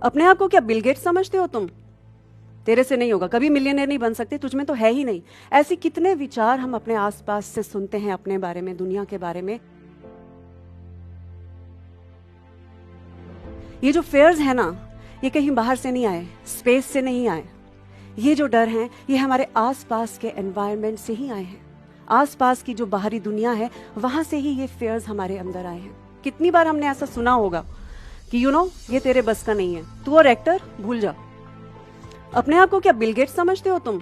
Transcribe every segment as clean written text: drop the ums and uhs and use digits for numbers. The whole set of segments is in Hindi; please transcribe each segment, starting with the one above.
अपने आप को क्या बिल गेट्स समझते हो तुम? तेरे से नहीं होगा, कभी मिलियनेयर नहीं बन सकते, तुझ में तो है ही नहीं। ऐसे कितने विचार हम अपने आसपास से सुनते हैं अपने बारे में, दुनिया के बारे में। ये जो फेयर्स है ना, ये कहीं बाहर से नहीं आए, स्पेस से नहीं आए। ये जो डर हैं, ये हमारे आसपास के एनवायरनमेंट से ही आए हैं। आसपास की जो बाहरी दुनिया है, वहां से ही ये फेयर्स हमारे अंदर आए हैं। कितनी बार हमने ऐसा सुना होगा कि ये तेरे बस का नहीं है, तू और एक्टर भूल जा। अपने आप को क्या बिल गेट्स समझते हो तुम?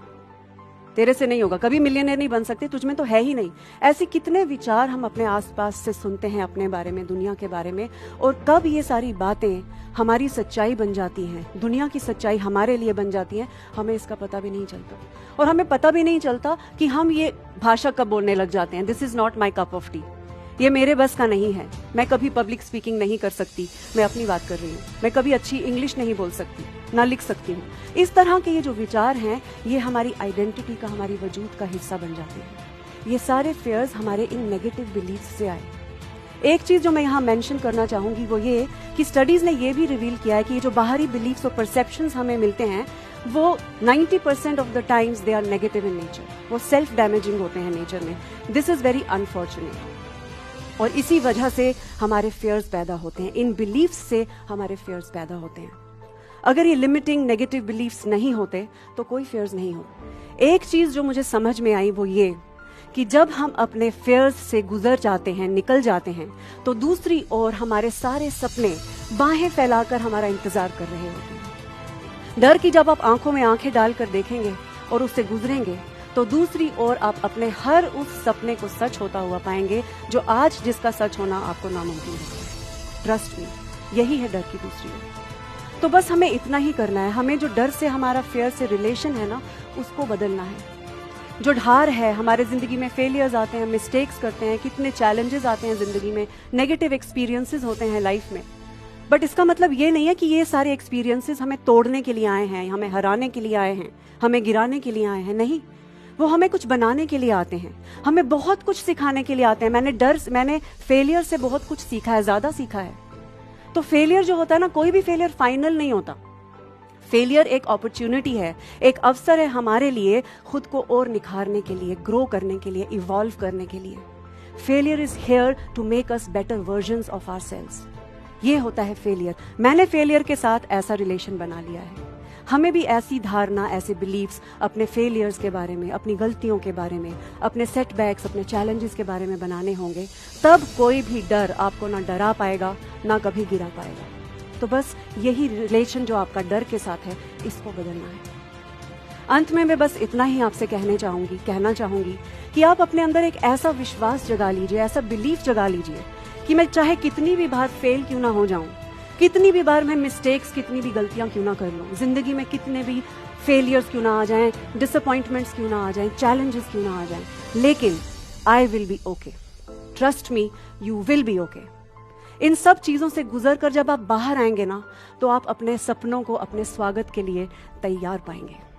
तेरे से नहीं होगा, कभी मिलियनेयर नहीं बन सकते, तुझ में तो है ही नहीं। ऐसे कितने विचार हम अपने आसपास से सुनते हैं अपने बारे में, दुनिया के बारे में, और कब ये सारी बातें हमारी सच्चाई बन जाती हैं, दुनिया की सच्चाई हमारे लिए बन जाती है, हमें इसका पता भी नहीं चलता। और हमें पता भी नहीं चलता कि हम ये भाषा कब बोलने लग जाते हैं, this is not my cup of T, ये मेरे बस का नहीं है, मैं कभी पब्लिक स्पीकिंग नहीं कर सकती, मैं अपनी बात कर रही हूँ, मैं कभी अच्छी इंग्लिश नहीं बोल सकती, ना लिख सकती हूँ। इस तरह के ये जो विचार हैं, ये हमारी आइडेंटिटी का, हमारी वजूद का हिस्सा बन जाते हैं। ये सारे फेयर्स हमारे इन नेगेटिव बिलीफ से आए। एक चीज जो मैं यहाँ मेंशन करना चाहूंगी वो ये कि स्टडीज ने ये भी रिवील किया है कि ये जो बाहरी बिलीफ्स और परसेप्शंस हमें मिलते हैं, वो 90% of the times they are negative in nature, वो सेल्फ डैमेजिंग होते हैं नेचर में। This is very unfortunate. और इसी वजह से हमारे फेयर्स पैदा होते हैं, इन बिलीफ्स से हमारे फेयर्स पैदा होते हैं। अगर ये लिमिटिंग नेगेटिव बिलीफ्स नहीं होते तो कोई फेयर्स नहीं होते। एक चीज जो मुझे समझ में आई वो ये कि जब हम अपने फेयर्स से गुजर जाते हैं, निकल जाते हैं, तो दूसरी ओर हमारे सारे सपने बाहें फैलाकर हमारा इंतजार कर रहे होते हैं। डर की जब आप आंखों में आंखें डालकर देखेंगे और उससे गुजरेंगे, तो दूसरी ओर आप अपने हर उस सपने को सच होता हुआ पाएंगे जो आज जिसका सच होना आपको नामुमकिन है। ट्रस्ट मी, यही है डर की दूसरी ओर। तो बस हमें इतना ही करना है, हमें जो डर से, हमारा फेयर से रिलेशन है ना, उसको बदलना है। जो ढार है, हमारे जिंदगी में फेलियर्स आते हैं, मिस्टेक्स करते हैं, कितने चैलेंजेस आते हैं जिंदगी में, नेगेटिव एक्सपीरियंसेस होते हैं लाइफ में, बट इसका मतलब ये नहीं है कि ये सारे एक्सपीरियंसेस हमें तोड़ने के लिए आए हैं, हमें हराने के लिए आए हैं, हमें गिराने के लिए आए हैं। नहीं, वो हमें कुछ बनाने के लिए आते हैं, हमें बहुत कुछ सिखाने के लिए आते हैं। मैंने फेलियर से बहुत कुछ सीखा है, ज्यादा सीखा है। तो फेलियर जो होता है ना, कोई भी फेलियर फाइनल नहीं होता। फेलियर एक अपॉर्चुनिटी है, एक अवसर है हमारे लिए खुद को और निखारने के लिए, ग्रो करने के लिए, इवॉल्व करने के लिए। Failure is here to make us better versions of ourselves. ये होता है फेलियर। मैंने फेलियर के साथ ऐसा रिलेशन बना लिया है। हमें भी ऐसी धारणा, ऐसे बिलीव्स अपने फेलियर्स के बारे में, अपनी गलतियों के बारे में, अपने सेटबैक्स, अपने चैलेंजेस के बारे में बनाने होंगे। तब कोई भी डर आपको ना डरा पाएगा, ना कभी गिरा पाएगा। तो बस यही रिलेशन जो आपका डर के साथ है, इसको बदलना है। अंत में मैं बस इतना ही आपसे कहना चाहूंगी कि आप अपने अंदर एक ऐसा विश्वास जगा लीजिए, ऐसा बिलीफ जगा लीजिए कि मैं चाहे कितनी भी बार फेल क्यों ना हो जाऊं, कितनी भी बार मैं मिस्टेक्स, कितनी भी गलतियां क्यों ना कर लूं, जिंदगी में कितने भी फेलियर्स क्यों ना आ जाएं, डिसअपॉइंटमेंट्स क्यों ना आ जाएं, चैलेंजेस क्यों ना आ जाएं, लेकिन I will be okay. Trust me, you will be okay. इन सब चीजों से गुजर कर जब आप बाहर आएंगे ना, तो आप अपने सपनों को, अपने स्वागत के लिए तैयार पाएंगे।